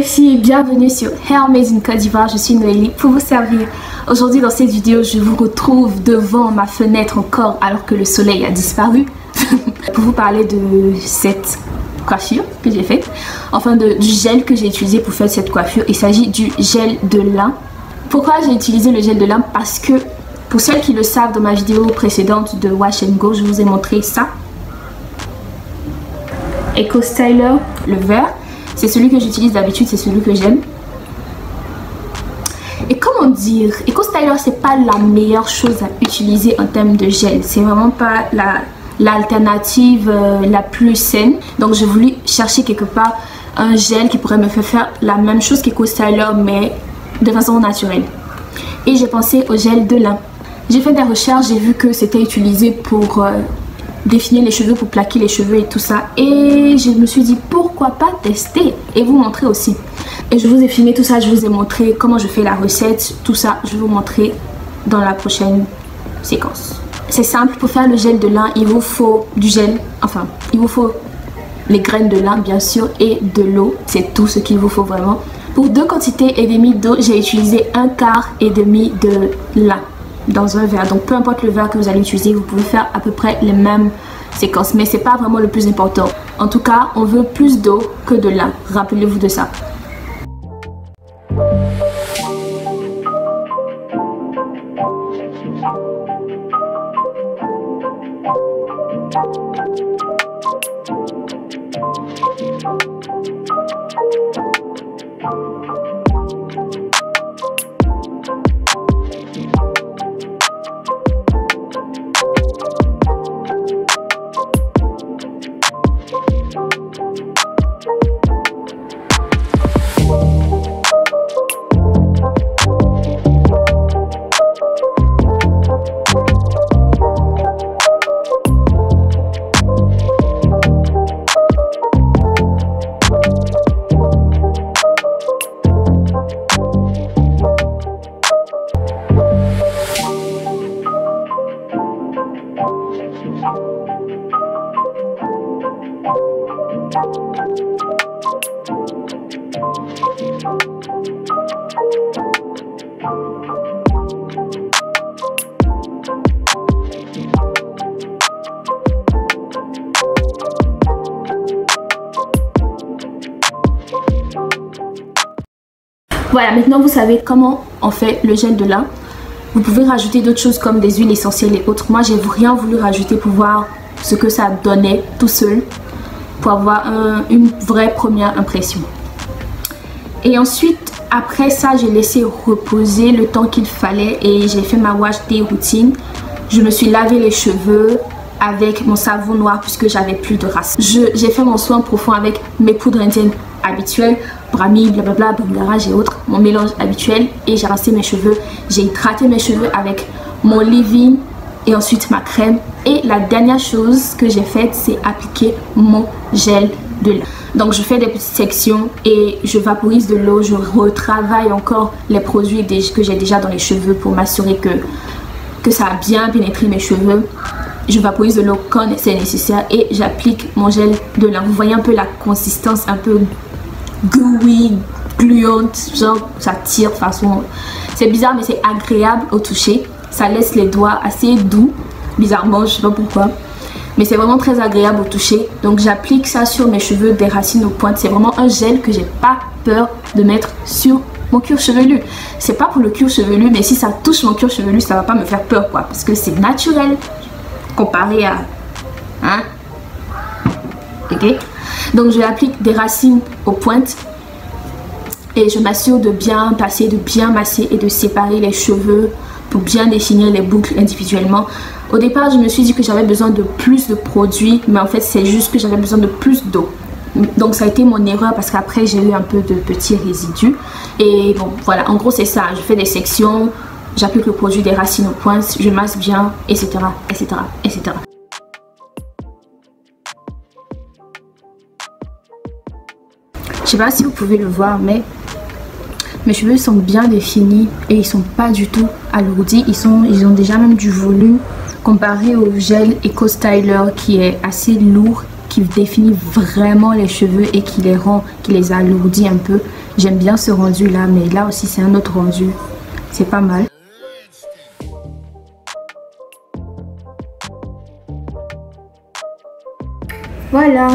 les filles, bienvenue sur Hair Made in Côte d'Ivoire, je suis Noélie pour vous servir. Aujourd'hui dans cette vidéo, je vous retrouve devant ma fenêtre encore alors que le soleil a disparu pour vous parler de cette coiffure que j'ai faite, enfin du gel que j'ai utilisé pour faire cette coiffure. Il s'agit du gel de lin. Pourquoi j'ai utilisé le gel de lin? Parce que pour celles qui le savent, dans ma vidéo précédente de Wash and Go, je vous ai montré ça. Eco Styler, le vert. C'est celui que j'utilise d'habitude, c'est celui que j'aime. Et comment dire, Eco Styler, c'est pas la meilleure chose à utiliser en termes de gel. C'est vraiment pas l'alternative la plus saine. Donc j'ai voulu chercher quelque part un gel qui pourrait me faire la même chose qu'Eco Styler, mais de façon naturelle. Et j'ai pensé au gel de lin. J'ai fait des recherches, j'ai vu que c'était utilisé pour définir les cheveux, pour plaquer les cheveux et tout ça, et je me suis dit pourquoi pas tester et vous montrer aussi. Et je vous ai filmé tout ça, je vous ai montré comment je fais la recette, tout ça je vais vous montrer dans la prochaine séquence. C'est simple, pour faire le gel de lin il vous faut du gel, enfin il vous faut les graines de lin bien sûr et de l'eau, c'est tout ce qu'il vous faut vraiment. Pour 2 quantités et demie d'eau, j'ai utilisé 1,5 quart de lin dans un verre. Donc peu importe le verre que vous allez utiliser, vous pouvez faire à peu près les mêmes séquences, mais c'est pas vraiment le plus important. En tout cas, on veut plus d'eau que de lin, rappelez-vous de ça. Voilà, maintenant vous savez comment on fait le gel de lin. Vous pouvez rajouter d'autres choses comme des huiles essentielles et autres. Moi, j'ai rien voulu rajouter pour voir ce que ça donnait tout seul, pour avoir une vraie première impression. Et ensuite, après ça, j'ai laissé reposer le temps qu'il fallait et j'ai fait ma wash day routine. Je me suis lavé les cheveux avec mon savon noir puisque j'avais plus de racines. J'ai fait mon soin profond avec mes poudres indiennes habituelles, Brami, blablabla, Bangarage et autres, mon mélange habituel, et j'ai rincé mes cheveux. J'ai hydraté mes cheveux avec mon leave-in et ensuite ma crème. Et la dernière chose que j'ai faite, c'est appliquer mon gel de lin. Donc je fais des petites sections et je vaporise de l'eau. Je retravaille encore les produits que j'ai déjà dans les cheveux pour m'assurer que ça a bien pénétré mes cheveux. Je vaporise de l'eau quand c'est nécessaire et j'applique mon gel de lin. Vous voyez un peu la consistance un peu gooey, gluante, genre ça tire de façon... C'est bizarre mais c'est agréable au toucher. Ça laisse les doigts assez doux, bizarrement, je sais pas pourquoi. Mais c'est vraiment très agréable au toucher. Donc j'applique ça sur mes cheveux des racines aux pointes. C'est vraiment un gel que j'ai pas peur de mettre sur mon cuir chevelu. C'est pas pour le cuir chevelu, mais si ça touche mon cuir chevelu, ça va pas me faire peur quoi. Parce que c'est naturel comparé à... Hein? Ok? Donc je applique des racines aux pointes. Et je m'assure de bien passer, de bien masser et de séparer les cheveux pour bien définir les boucles individuellement. Au départ, je me suis dit que j'avais besoin de plus de produits, mais en fait, c'est juste que j'avais besoin de plus d'eau. Donc ça a été mon erreur parce qu'après, j'ai eu un peu de petits résidus. Et bon, voilà, en gros, c'est ça. Je fais des sections, j'applique le produit des racines aux pointes, je masse bien, etc., etc., etc. Je sais pas si vous pouvez le voir, mais mes cheveux sont bien définis et ils sont pas du tout alourdis. Ils ont déjà même du volume comparé au gel Eco Styler qui est assez lourd, qui définit vraiment les cheveux et qui les rend, qui les alourdit un peu. J'aime bien ce rendu là, mais là aussi c'est un autre rendu. C'est pas mal. Voilà.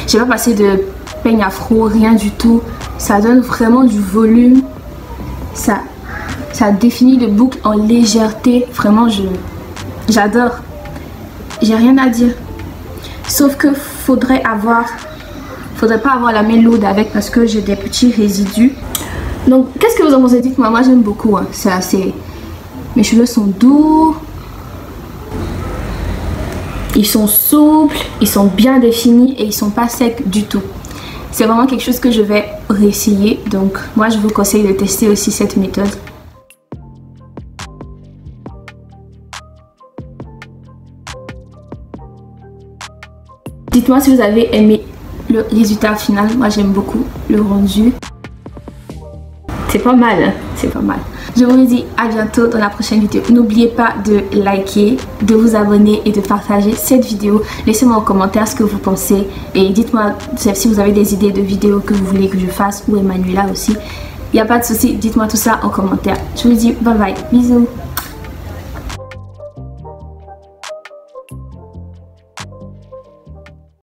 J'ai pas passé de peigne afro, rien du tout. Ça donne vraiment du volume. Ça définit le boucle en légèreté. Vraiment, j'adore. J'ai rien à dire. Sauf que faudrait pas avoir la main lourde avec parce que j'ai des petits résidus. Donc, qu'est-ce que vous en pensez? Dites-moi. Moi, j'aime beaucoup. Hein. C'est assez. Mes cheveux sont doux. Ils sont souples, ils sont bien définis et ils sont pas secs du tout. C'est vraiment quelque chose que je vais réessayer. Donc moi je vous conseille de tester aussi cette méthode. Dites-moi si vous avez aimé le résultat final. Moi j'aime beaucoup le rendu. C'est pas mal, hein? C'est pas mal. Je vous dis à bientôt dans la prochaine vidéo. N'oubliez pas de liker, de vous abonner et de partager cette vidéo. Laissez-moi en commentaire ce que vous pensez. Et dites-moi si vous avez des idées de vidéos que vous voulez que je fasse ou Emmanuela aussi. Il n'y a pas de souci, dites-moi tout ça en commentaire. Je vous dis bye bye, bisous.